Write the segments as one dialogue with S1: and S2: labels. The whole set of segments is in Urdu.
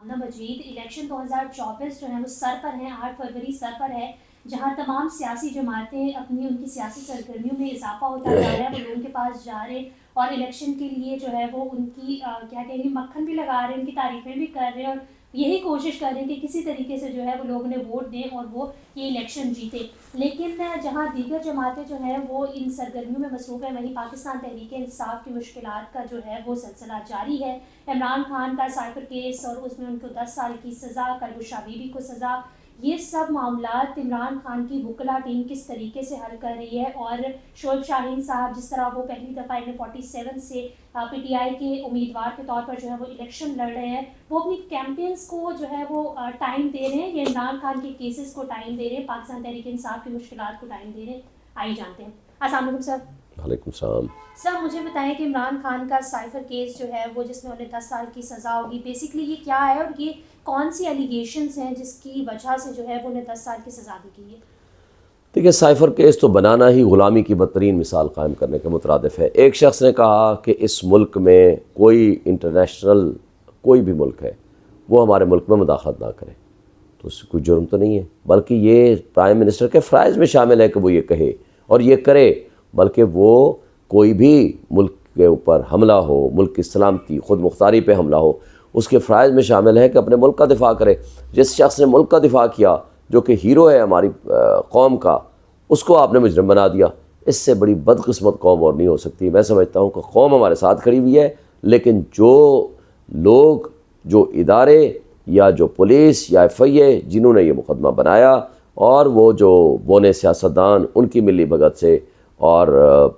S1: مجید الیکشن 2024 جو ہے وہ سر پر ہیں، 8 فروری سر پر ہے، جہاں تمام سیاسی جماعتیں اپنی ان کی سیاسی سرگرمیوں میں اضافہ ہوتا جا رہا ہے، وہ لوگوں کے پاس جا رہے اور الیکشن کے لیے جو ہے وہ ان کی کیا کہیں گے مکھن بھی لگا رہے ہیں، ان کی تعریفیں بھی کر رہے ہیں اور یہی کوشش کر رہے ہیں کہ کسی طریقے سے جو ہے وہ لوگ انہیں ووٹ دیں اور وہ یہ الیکشن جیتے۔ لیکن جہاں دیگر جماعتیں جو ہیں وہ ان سرگرمیوں میں مصروف ہیں، وہیں پاکستان تحریک انصاف کی مشکلات کا جو ہے وہ سلسلہ جاری ہے۔ عمران خان کا سائفر کیس اور اس میں ان کو 10 سال کی سزا، کلبشہ بیوی کو سزا، یہ سب معاملات عمران خان کی وکلا ٹیم کس طریقے سے حل کر رہی ہے، اور شعیب شاہین صاحب جس طرح وہ پہلی دفعہ 47 سے پی ٹی آئی کے امیدوار کے طور پر جو ہے وہ الیکشن لڑ رہے ہیں، وہ اپنی کیمپینز کو جو ہے وہ ٹائم دے رہے ہیں، یا عمران خان کے کیسز کو ٹائم دے رہے ہیں، پاکستان تحریک انصاف کی مشکلات کو ٹائم دے رہے ہیں؟ آئی جانتے ہیں۔ السلام علیکم سر۔
S2: وعلیکم السلام۔
S1: سر مجھے بتائیں کہ عمران خان کا سائفر کیس جو ہے وہ جس میں انہیں 10 سال کی سزا ہوگی، بیسکلی یہ کیا ہے اور یہ کون سی ایلیگیشنز ہیں جس کی وجہ سے جو ہے وہ انہیں 10 سال کی سزا دی گئی ہے؟
S2: دیکھیے، سائفر کیس تو بنانا ہی غلامی کی بدترین مثال قائم کرنے کے مترادف ہے۔ ایک شخص نے کہا کہ اس ملک میں کوئی انٹرنیشنل کوئی بھی ملک ہے وہ ہمارے ملک میں مداخلت نہ کرے، تو اس سے کوئی جرم تو نہیں ہے، بلکہ یہ پرائم منسٹر کے فرائض میں شامل ہے کہ وہ یہ کہے اور یہ کرے، بلکہ وہ کوئی بھی ملک کے اوپر حملہ ہو، ملک کی سلامتی خود مختاری پہ حملہ ہو، اس کے فرائض میں شامل ہے کہ اپنے ملک کا دفاع کرے۔ جس شخص نے ملک کا دفاع کیا، جو کہ ہیرو ہے ہماری قوم کا، اس کو آپ نے مجرم بنا دیا۔ اس سے بڑی بدقسمت قوم اور نہیں ہو سکتی۔ میں سمجھتا ہوں کہ قوم ہمارے ساتھ کھڑی ہوئی ہے، لیکن جو لوگ، جو ادارے یا جو پولیس یا ایف آئی اے جنہوں نے یہ مقدمہ بنایا، اور وہ جو بونے سیاستدان ان کی ملی بھگت سے اور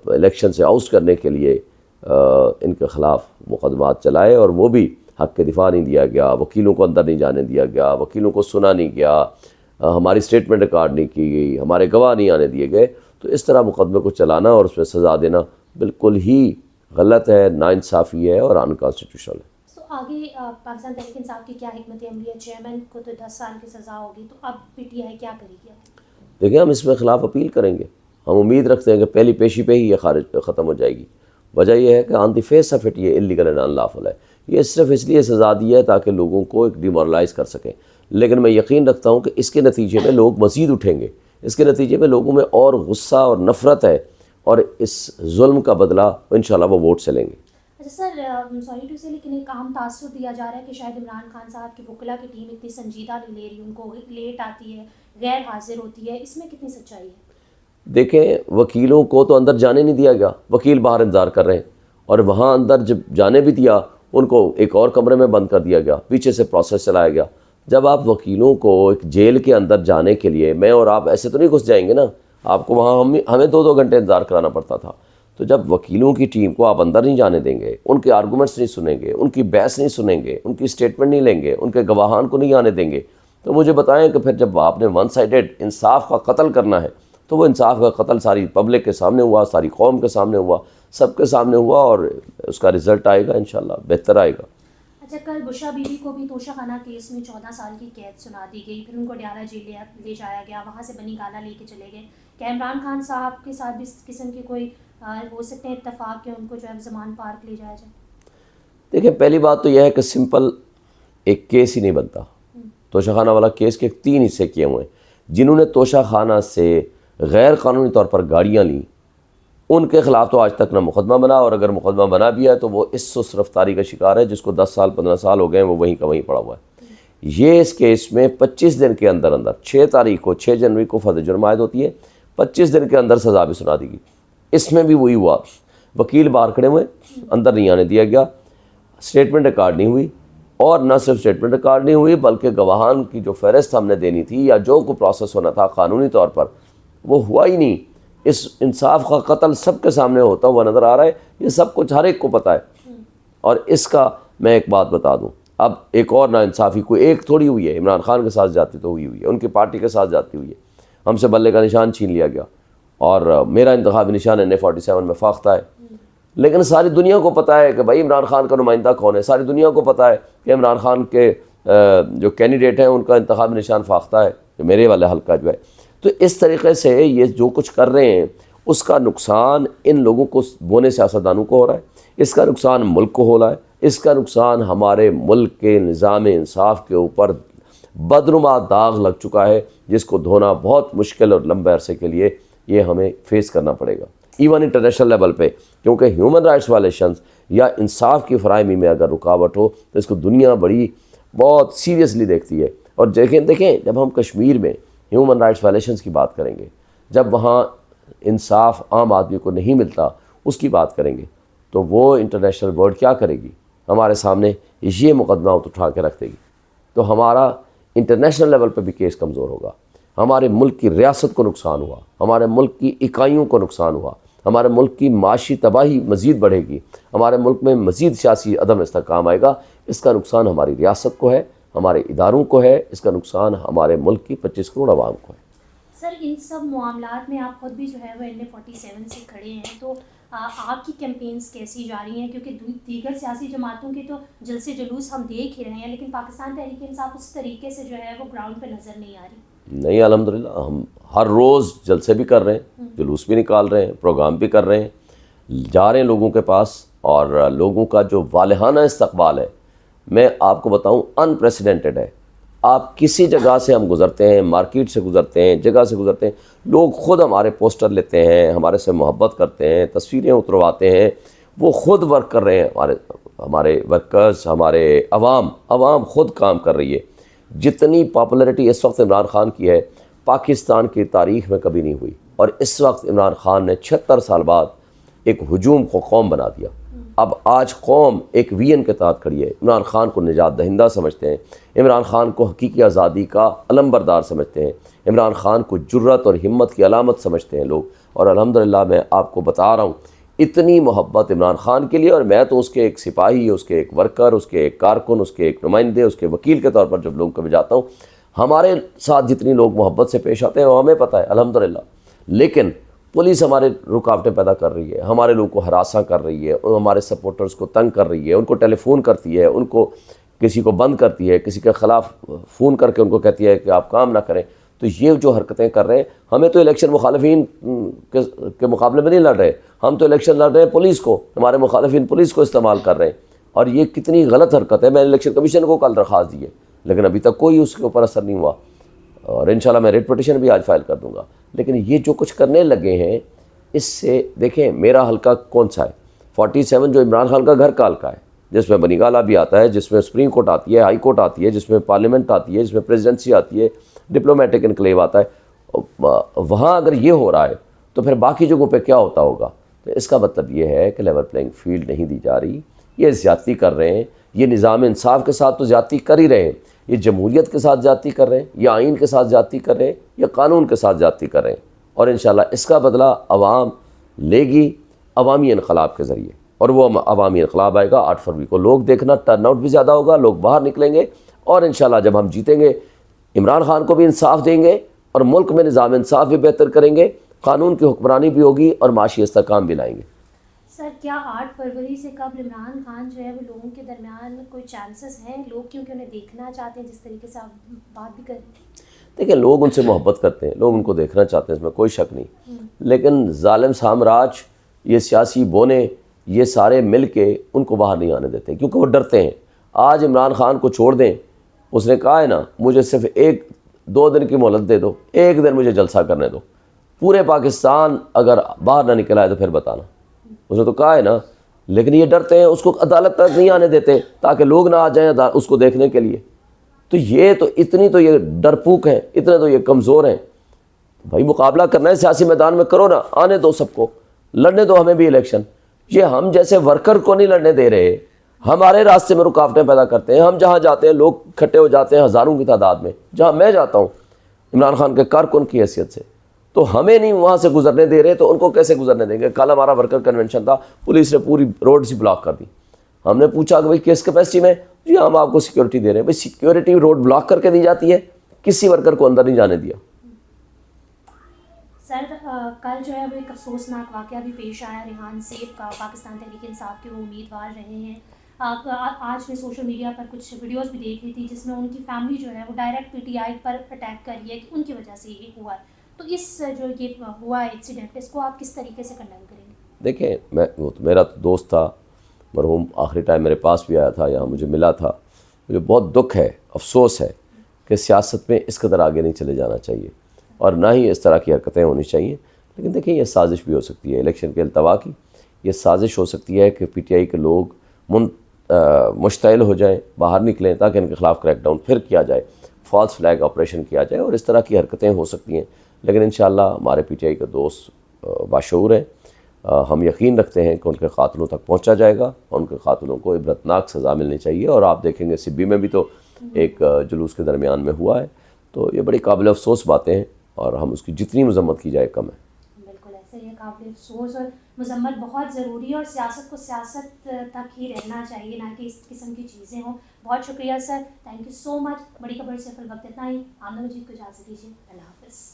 S2: الیکشن سے آؤٹ کرنے کے لیے ان کے خلاف مقدمات چلائے، اور وہ بھی حق کے دفاع نہیں دیا گیا، وکیلوں کو اندر نہیں جانے دیا گیا، وکیلوں کو سنا نہیں گیا، ہماری اسٹیٹمنٹ ریکارڈ نہیں کی گئی، ہمارے گواہ نہیں آنے دیے گئے، تو اس طرح مقدمے کو چلانا اور اس میں سزا دینا بالکل ہی غلط ہے، ناانصافی ہے اور انکانسٹیٹیوشنل ہے۔
S1: آگے پاکستان تحریک انصاف کی کیا حکمت عملی ہے؟ چیئرمین کو تو 10 سال کی سزا ہوگی، تو اب پی ٹی آئی کیا کرے گی؟
S2: دیکھیں، ہم اس میں خلاف اپیل کریں گے۔ ہم امید رکھتے ہیں کہ پہلی پیشی پہ ہی یہ ختم ہو جائے گی۔ وجہ یہ ہے کہ آن دی فیس آف اٹ یہ اللیگل اینڈ ان لافل ہے۔ یہ صرف اس لیے سزا دی ہے تاکہ لوگوں کو ایک ڈیمورلائز کر سکیں، لیکن میں یقین رکھتا ہوں کہ اس کے نتیجے میں لوگ مزید اٹھیں گے، اس کے نتیجے میں لوگوں میں اور غصہ اور نفرت ہے، اور اس ظلم کا بدلہ انشاءاللہ وہ ووٹ سے لیں گے۔
S1: اچھا سر، سوری ٹو سے، لیکن ایک عام تاثر دیا جا رہا ہے کہ شاید عمران خان صاحب کی وکلا کی ٹیم اتنی سنجیدہ نہیں لے رہی، ان کو لیٹ آتی ہے، غیر حاضر ہوتی ہے، اس میں کتنی سچائی ہے؟
S2: دیکھیں، وکیلوں کو تو اندر جانے نہیں دیا گیا، وکیل باہر انتظار کر رہے ہیں، اور وہاں اندر جب جانے بھی دیا ان کو ایک اور کمرے میں بند کر دیا گیا، پیچھے سے پروسیس چلایا گیا۔ جب آپ وکیلوں کو ایک جیل کے اندر جانے کے لیے، میں اور آپ ایسے تو نہیں گھس جائیں گے نا، آپ کو وہاں ہمیں 2 گھنٹے انتظار کرانا پڑتا تھا۔ تو جب وکیلوں کی ٹیم کو آپ اندر نہیں جانے دیں گے، ان کے آرگومنٹس نہیں سنیں گے، ان کی بحث نہیں سنیں گے، ان کی اسٹیٹمنٹ نہیں لیں گے، ان کے گواہان کو نہیں آنے دیں گے، تو مجھے بتائیں کہ پھر جب آپ نے ون سائیڈڈ انصاف کا قتل کرنا ہے، تو وہ انصاف کا قتل ساری پبلک کے سامنے ہوا، ساری قوم کے سامنے ہوا، سب کے سامنے ہوا، اور اس کا رزلٹ آئے گا انشاءاللہ بہتر آئے گا۔
S1: اچھا، کل بشہ بیوی کو بھی توشہ خانہ کیس میں 14 سال کی قید سنا دی گئی، پھر ان کو ڈیالہ جیل لے جایا گیا، وہاں سے بنی گالہ لے کے چلے گئے۔ کیا عمران خان صاحب کے ساتھ بھی اس قسم کے کوئی ہو سکتے ہیں اتفاق کہ ان کو جو ہے زمان پارک لے جایا جائے؟
S2: دیکھیں، پہلی بات تو یہ ہے کہ سمپل ایک کیس ہی نہیں بنتا۔ توشہ خانہ والا کیس کے 3 حصے کیے ہوئے ہیں۔ جنہوں نے توشہ خانہ سے غیر قانونی طور پر گاڑیاں لیں، ان کے خلاف تو آج تک نہ مقدمہ بنا، اور اگر مقدمہ بنا بھی ہے تو وہ اس سست رفتاری کا شکار ہے جس کو 10 سال 15 سال ہو گئے ہیں، وہ وہیں کا وہیں پڑا ہوا ہے۔ یہ اس کیس میں 25 دن کے اندر 6 جنوری کو فرد جرم عائد ہوتی ہے، 25 دن کے اندر سزا بھی سنا دی گئی۔ اس میں بھی وہی ہوا، وکیل باہر کھڑے ہوئے، اندر نہیں آنے دیا گیا، اسٹیٹمنٹ ریکارڈ نہیں ہوئی، اور نہ صرف اسٹیٹمنٹ ریکارڈ نہیں ہوئی بلکہ گواہان کی جو فہرست ہم نے دینی تھی یا جو کو پروسیس ہونا تھا قانونی طور پر، وہ ہوا ہی نہیں۔ اس انصاف کا قتل سب کے سامنے ہوتا ہوا نظر آ رہا ہے، یہ سب کچھ ہر ایک کو پتہ ہے۔ اور اس کا میں ایک بات بتا دوں، اب ایک اور ناانصافی کوئی ایک تھوڑی ہوئی ہے، عمران خان کے ساتھ جاتی تو ہوئی ہے، ان کی پارٹی کے ساتھ جاتی ہوئی ہے، ہم سے بلے کا نشان چھین لیا گیا، اور میرا انتخابی نشان N47 میں فاختہ ہے، لیکن ساری دنیا کو پتہ ہے کہ بھائی عمران خان کا نمائندہ کون ہے، ساری دنیا کو پتہ ہے کہ عمران خان کے جو کینڈیڈیٹ ہیں ان کا انتخابی نشان فاختہ ہے، جو میرے والے حلقہ جو ہے۔ تو اس طریقے سے یہ جو کچھ کر رہے ہیں اس کا نقصان ان لوگوں کو، بونے سیاستدانوں کو ہو رہا ہے، اس کا نقصان ملک کو ہو رہا ہے، اس کا نقصان ہمارے ملک کے نظام انصاف کے اوپر بدنما داغ لگ چکا ہے، جس کو دھونا بہت مشکل اور لمبے عرصے کے لیے یہ ہمیں فیس کرنا پڑے گا، ایون انٹرنیشنل لیول پہ، کیونکہ ہیومن رائٹس وائلیشنز یا انصاف کی فراہمی میں اگر رکاوٹ ہو تو اس کو دنیا بہت سیریسلی دیکھتی ہے۔ اور دیکھیں جب ہم کشمیر میں ہیومن رائٹس وائلیشنز کی بات کریں گے، جب وہاں انصاف عام آدمی کو نہیں ملتا اس کی بات کریں گے، تو وہ انٹرنیشنل ورلڈ کیا کرے گی؟ ہمارے سامنے یہ مقدمہ اٹھا کے رکھ دے گی، تو ہمارا انٹرنیشنل لیول پہ بھی کیس کمزور ہوگا، ہمارے ملک کی ریاست کو نقصان ہوا، ہمارے ملک کی اکائیوں کو نقصان ہوا، ہمارے ملک کی معاشی تباہی مزید بڑھے گی، ہمارے ملک میں مزید سیاسی عدم استحکام آئے گا۔ اس کا نقصان ہماری ریاست کو ہے، ہمارے اداروں کو ہے، اس کا نقصان ہمارے ملک کی 25 کروڑ عوام کو ہے۔
S1: سر ان سب معاملات میں آپ خود بھی جو ہے وہ NA47 سے کھڑے ہیں، تو آپ کی کیمپینز کیسی جاری ہیں؟ کیونکہ دیگر سیاسی جماعتوں کے تو جلسے جلوس ہم دیکھ ہی رہے ہیں، لیکن پاکستان تحریک انصاف اس طریقے سے جو ہے وہ گراؤنڈ پہ نظر نہیں آ رہی۔
S2: نہیں، الحمدللہ ہم ہر روز جلسے بھی کر رہے ہیں، جلوس بھی نکال رہے ہیں، پروگرام بھی کر رہے ہیں، جا رہے ہیں لوگوں کے پاس، اور لوگوں کا جو والہانہ استقبال ہے میں آپ کو بتاؤں انپریسیڈنٹڈ ہے۔ آپ کسی جگہ سے ہم گزرتے ہیں، مارکیٹ سے گزرتے ہیں، جگہ سے گزرتے ہیں، لوگ خود ہمارے پوسٹر لیتے ہیں، ہمارے سے محبت کرتے ہیں، تصویریں اترواتے ہیں، وہ خود ورک کر رہے ہیں، ہمارے ورکرز، ہمارے عوام خود کام کر رہی ہے۔ جتنی پاپولیرٹی اس وقت عمران خان کی ہے پاکستان کی تاریخ میں کبھی نہیں ہوئی، اور اس وقت عمران خان نے 76 سال بعد ایک ہجوم کو قوم بنا دیا۔ اب آج قوم ایک ویژن کے تحت کھڑی ہے، عمران خان کو نجات دہندہ سمجھتے ہیں، عمران خان کو حقیقی آزادی کا علمبردار سمجھتے ہیں، عمران خان کو جرت اور ہمت کی علامت سمجھتے ہیں لوگ، اور الحمدللہ میں آپ کو بتا رہا ہوں اتنی محبت عمران خان کے لیے، اور میں تو اس کے ایک سپاہی، اس کے ایک ورکر، اس کے ایک کارکن، اس کے ایک نمائندے، اس کے وکیل کے طور پر جب لوگوں کو میں جاتا ہوں، ہمارے ساتھ جتنی لوگ محبت سے پیش آتے ہیں وہ ہمیں پتہ ہے الحمدللہ، لیکن پولیس ہمارے رکاوٹیں پیدا کر رہی ہے، ہمارے لوگوں کو ہراساں کر رہی ہے، ہمارے سپورٹرز کو تنگ کر رہی ہے، ان کو ٹیلی فون کرتی ہے، ان کو کسی کو بند کرتی ہے، کسی کے خلاف فون کر کے ان کو کہتی ہے کہ آپ کام نہ کریں۔ تو یہ جو حرکتیں کر رہے ہیں، ہمیں تو الیکشن مخالفین کے مقابلے میں نہیں لڑ رہے، ہم تو الیکشن لڑ رہے ہیں پولیس کو، ہمارے مخالفین پولیس کو استعمال کر رہے ہیں، اور یہ کتنی غلط حرکت ہے۔ میں نے الیکشن کمیشن کو کل درخواست دی ہے، لیکن ابھی تک کوئی اس کے اوپر اثر نہیں ہوا، اور انشاءاللہ میں ریٹ پٹیشن بھی آج فائل کر دوں گا۔ لیکن یہ جو کچھ کرنے لگے ہیں، اس سے دیکھیں میرا حلقہ کون سا ہے، 47 جو عمران خان کا گھر کا حلقہ ہے، جس میں بنی گالہ بھی آتا ہے، جس میں سپریم کورٹ آتی ہے، ہائی کورٹ آتی ہے، جس میں پارلیمنٹ آتی ہے، جس میں پریزیڈنسی آتی ہے، ڈپلومیٹک انکلیو آتا ہے، وہاں اگر یہ ہو رہا ہے تو پھر باقی جگہوں پہ کیا ہوتا ہوگا؟ تو اس کا مطلب یہ ہے کہ لیول پلینگ فیلڈ نہیں دی جا رہی، یہ زیادتی کر رہے ہیں، یہ نظام انصاف کے ساتھ تو زیادتی کر ہی رہے ہیں، یہ جمہوریت کے ساتھ زیادتی کر رہے ہیں، یا آئین کے ساتھ زیادتی کر رہے ہیں، یا قانون کے ساتھ زیادتی کر رہے ہیں، اور انشاءاللہ اس کا بدلہ عوام لے گی عوامی انقلاب کے ذریعے، اور وہ عوامی انقلاب آئے گا 8 فروری کو، لوگ دیکھنا، ٹرن آؤٹ بھی زیادہ ہوگا، لوگ باہر نکلیں گے، اور انشاءاللہ جب ہم جیتیں گے عمران خان کو بھی انصاف دیں گے، اور ملک میں نظام انصاف بھی بہتر کریں گے، قانون کی حکمرانی بھی ہوگی، اور معاشی استحکام بھی لائیں گے۔
S1: سر کیا 8 فروری سے قبل عمران خان جو ہے وہ لوگوں کے درمیان کوئی چانسز ہیں؟ لوگ کیونکہ انہیں دیکھنا چاہتے ہیں، جس طریقے سے آپ بات بھی کر رہے ہیں۔
S2: دیکھیں لوگ ان سے محبت کرتے ہیں، لوگ ان کو دیکھنا چاہتے ہیں، اس میں کوئی شک نہیں، لیکن ظالم سامراج، یہ سیاسی بونے، یہ سارے مل کے ان کو باہر نہیں آنے دیتے، کیونکہ وہ ڈرتے ہیں۔ آج عمران خان کو چھوڑ دیں، اس نے کہا ہے نا مجھے صرف 1-2 دن کی مہلت دے دو، 1 دن مجھے جلسہ کرنے دو، پورے پاکستان اگر باہر نہ نکل آئے تو پھر بتانا، اس نے تو کہا ہے نا، لیکن یہ ڈرتے ہیں، اس کو عدالت تک نہیں آنے دیتے تاکہ لوگ نہ آ جائیں اس کو دیکھنے کے لیے۔ تو اتنی تو یہ ڈرپوک ہیں، اتنے تو یہ کمزور ہیں۔ بھائی مقابلہ کرنا ہے سیاسی میدان میں، کرو نا، آنے دو سب کو، لڑنے دو ہمیں بھی الیکشن۔ یہ ہم جیسے ورکر کو نہیں لڑنے دے رہے، ہمارے راستے میں رکاوٹیں پیدا کرتے ہیں، ہم جہاں جاتے ہیں لوگ کھٹے ہو جاتے ہیں ہزاروں کی تعداد میں، جہاں میں جاتا ہوں عمران خان کے کارکن کی حیثیت سے، تو ہمیں نہیں وہاں سے گزرنے دے رہے، تو ان کو کیسے گزرنے دیں گے؟ کل ہمارا ورکر کنونشن تھا، پولیس نے پوری روڈ سے بلاک کر دی، ہم نے پوچھا کہ بھائی کس کیپیسٹی میں؟ جی ہم آپ کو سیکیورٹی دے رہے ہیں۔ بھائی سیکیورٹی روڈ بلاک کر کے دی جاتی ہے، کسی ورکر کو اندر نہیں جانے دیا۔
S1: سر کل جو ہے وہ ایک افسوسناک واقعہ بھی پیش آیا، ریحان سیف کا، پاکستان تحریک انصاف کے وہ امیدوار رہے ہیں۔ آپ آج میں سوشل میڈیا پر کچھ ویڈیوز بھی دیکھ رہی تھی جس میں ان کی فیملی جو ہے وہ ڈائریکٹ PTI پر اٹیک کر رہی ہے کہ ان کی وجہ سے یہ ہوا ہے، تو اس جو یہ ہوا ایکسیڈنٹ، اس کو آپ کس طریقے سے کنڈیم کریں گے؟
S2: دیکھیں وہ تو میرا دوست تھا، مرحوم آخری ٹائم میرے پاس بھی آیا تھا، یہاں مجھے ملا تھا. مجھے بہت دکھ ہے، افسوس ہے کہ سیاست میں اس قدر آگے نہیں چلے جانا چاہیے اور نہ ہی اس طرح کی حرکتیں ہونی چاہیے. لیکن دیکھیں یہ سازش بھی ہو سکتی ہے الیکشن کے التوا کی. یہ سازش ہو سکتی ہے کہ پی ٹی آئی کے لوگ مشتعل ہو جائیں، باہر نکلیں تاکہ ان کے خلاف کریک ڈاؤن پھر کیا جائے، فالس فلیگ آپریشن کیا جائے، اور اس طرح کی حرکتیں ہو سکتی ہیں. لیکن انشاءاللہ ہمارے پی ٹی آئی کے دوست باشعور ہیں. ہم یقین رکھتے ہیں کہ ان کے قاتلوں تک پہنچا جائے گا اور ان کے قاتلوں کو عبرتناک سزا ملنی چاہیے. اور آپ دیکھیں گے سبی میں بھی تو ایک جلوس کے درمیان میں ہوا ہے. تو یہ بڑی قابل افسوس باتیں ہیں اور ہم اس کی جتنی مذمت کی جائے کم ہے.
S1: بالکل ایسے ہی قابل افسوس اور مذمت بہت ضروری ہے، اور سیاست کو سیاست تک ہی رہنا چاہیے، نہ کہ اس قسم کی چیزیں ہوں. بہت شکریہ سر، تھینک یو سو مچ. بڑی خبر سے فی الوقت اتنا ہی. آمنہ مجید کو اجازت دیجیے. اللہ حافظ.